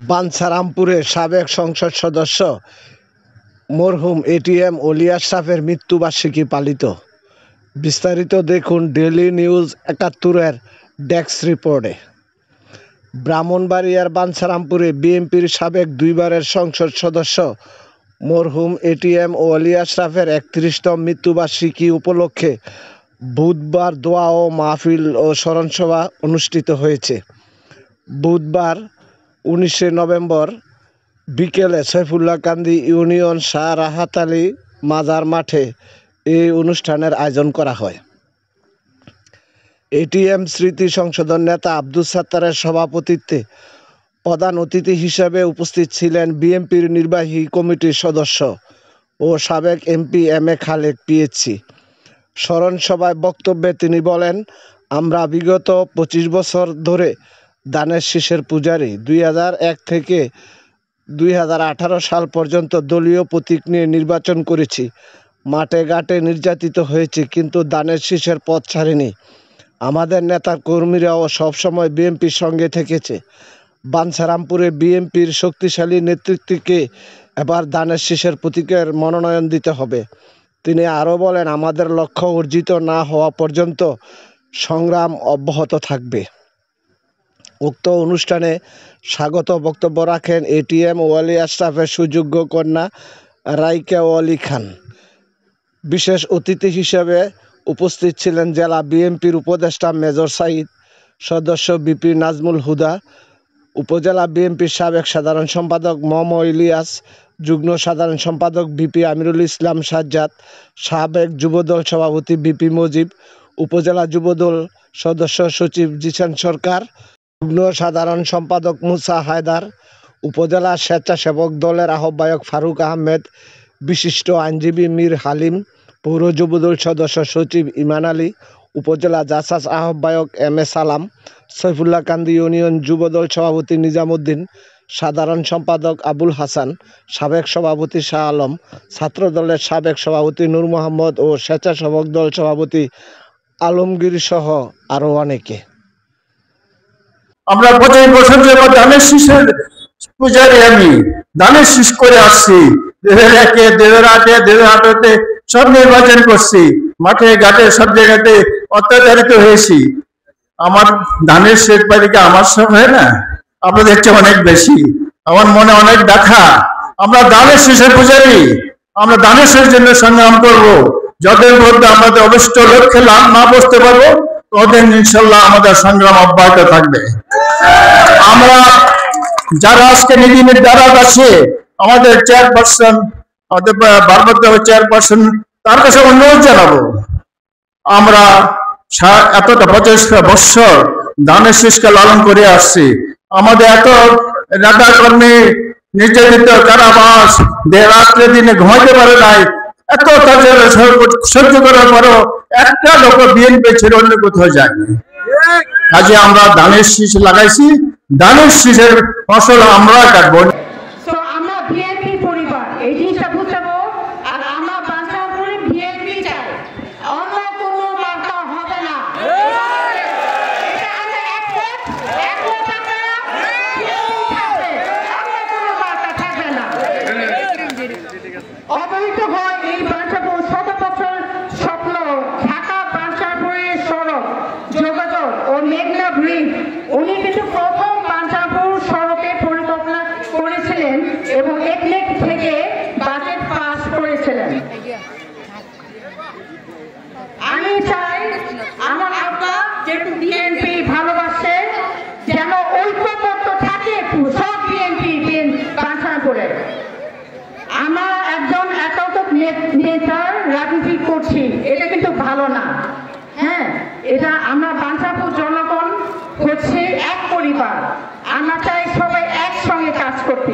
বাঞ্ছারামপুরে সাবেক সংসদ সদস্য মরহুম এটিএম অলি আশরাফের মৃত্যুবার্ষিকী পালিত। বিস্তারিত দেখুন ডেইলি নিউজ ৭১-এর ডেস্ক রিপোর্টে। ব্রাহ্মণবাড়িয়ার বাঞ্ছারামপুরে বিএনপির সাবেক দুইবারের সংসদ সদস্য মরহুম এটিএম অলি আশরাফের ৩১তম মৃত্যুবার্ষিকী উপলক্ষে বুধবার দোয়া ও মাহফিল ও স্মরণসভা অনুষ্ঠিত হয়েছে। বুধবার ১৯শে নভেম্বর বিকেলে সৈফুল্লাহকান্দি ইউনিয়ন শাহ রাহাত আলী মাজার মাঠে এই অনুষ্ঠানের আয়োজন করা হয়। এটিএম স্মৃতি সংশোধন নেতা আব্দুস সাত্তারের সভাপতিত্বে প্রধান অতিথি হিসেবে উপস্থিত ছিলেন বিএনপির নির্বাহী কমিটির সদস্য ও সাবেক MP M A Khalek PHC. স্মরণসভায় বক্তব্যে তিনি বলেন, আমরা বিগত ২৫ বছর ধরে দানের শীষের পূজারী। ২০০১ থেকে ২০১৮ সাল পর্যন্ত দলীয় প্রতীক নিয়ে নির্বাচন করেছি। মাঠে ঘাটে নির্যাতিত হয়েছি, কিন্তু দানের শীষের পথ ছাড়িনি। আমাদের নেতার কর্মীরাও সবসময় বিএনপির সঙ্গে থেকেছে। বাঞ্ছারামপুরে বিএনপির শক্তিশালী নেতৃত্বকে এবার দানের শীষের প্রতীকের মনোনয়ন দিতে হবে। তিনি আরও বলেন, আমাদের লক্ষ্য অর্জিত না হওয়া পর্যন্ত সংগ্রাম অব্যাহত থাকবে। উক্ত অনুষ্ঠানে স্বাগত বক্তব্য রাখেন এটিএম ওয়ালি আশরাফের সুযোগ্য কন্যা রাইকা ওয়ালি খান। বিশেষ অতিথি হিসেবে উপস্থিত ছিলেন জেলা বিএনপির উপদেষ্টা মেজর সাঈদ, সদস্য বিপি নাজমুল হুদা, উপজেলা বিএনপির সাবেক সাধারণ সম্পাদক মোহাম্মদ ইলিয়াস, যুগ্ম সাধারণ সম্পাদক বিপি আমিরুল ইসলাম সাজ্জাদ, সাবেক যুবদল সভাপতি বিপি মজিব, উপজেলা যুবদল সদস্য সচিব জিসান সরকার, যুগ্ম সাধারণ সম্পাদক মুসা হায়দার, উপজেলা স্বেচ্ছাসেবক দলের আহ্বায়ক ফারুক আহমেদ, বিশিষ্ট আইনজীবী মীর হালিম, পৌর যুবদল সদস্য সচিব ইমান আলী, উপজেলা জাসাস আহ্বায়ক এম এ সালাম, সৈফুল্লাহকান্দি ইউনিয়ন যুবদল সভাপতি নিজামুদ্দিন, সাধারণ সম্পাদক আবুল হাসান, সাবেক সভাপতি শাহ আলম, ছাত্রদলের সাবেক সভাপতি নূর মোহাম্মদ ও স্বেচ্ছাসেবক দল সভাপতি আলমগীর সহ আরও অনেকে। আমরা ২৫ বছর যাবত দানের শীষের পূজারী। আমি দানের শীষ করে আসছি। ২০০১-এ, ২০০৮-এ, ২০১৮-তে সব নির্বাচন করছি। মাঠে ঘাটে সব জায়গাতে অত্যাচারিত হয়েছি। আমার দানের শীষ বাড়িকে আমার সব হয় না, আপনাদের চেয়ে অনেক বেশি। আমার মনে অনেক ব্যথা। আমরা দানের শীষের পূজারী। আমরা দানের শীষের জন্য সংগ্রাম করব। যতদিন মধ্যে আমাদের অভিষ্ট লক্ষ্যে লাভ না বসতে পারবো, ততদিন ইনশাল্লাহ আমাদের সংগ্রাম অব্যাহত থাকবে। আমরা যারা আজকে নীতি নির্ধারক আছে, আমাদের চেয়ারপারসন, আমাদের ভারপ্রাপ্ত চেয়ারপারসন, তার কাছে অনুরোধ জানাবো, আমরা এতটা ২৫ বছর দানের শীষকে লালন করে আসছি। আমাদের এত নেতা কর্মী নির্যাতিত, কারাবাস, রাত্রে দিনে ঘুমাইতে পারে নাই, এত তাদের সহ্য করার পরও একটা লোক বিএনপি ছেড়ে অন্য কোথাও যায়নি। কাজে আমরা দানের শীষ লাগাইছি, দানের শীষের ফসল আমরা কাটবো। আমরা বিএনপি পরিবার, এই জিনিসটা বুঝতে হবে। আর আমরা বাঞ্ছারামপুরে বিএনপি চাই, অন্য কোনো মার্কা হবে না। অবহিত হয় এই বাঞ্ছারামপুর ১০০ বছর স্বপ্ন, ঢাকা বাঞ্ছারামপুরের সড়ক যোগাযোগ ও মেঘনা ব্রিজ। উনি কিন্তু প্রথম বাঞ্ছারামপুর সড়কের পরিকল্পনা করেছিলেন এবং একলেক থেকে বাজেট পাস করেছিলেন। আমি চাই আমার আব্বা যেহেতু বিএনপি ভালোবাসে, যেন ঐক্যবদ্ধ থাকে সব বিএনপি বাঞ্ছারামপুরে। আমরা একজন একক নেতার রাজনীতি করছি, এটা কিন্তু ভালো না। হ্যাঁ, এটা আমরা বাঞ্ছারামপুর জনগণ হচ্ছে এক পরিবার। আমরা চাই সবাই একসঙ্গে কাজ করতে।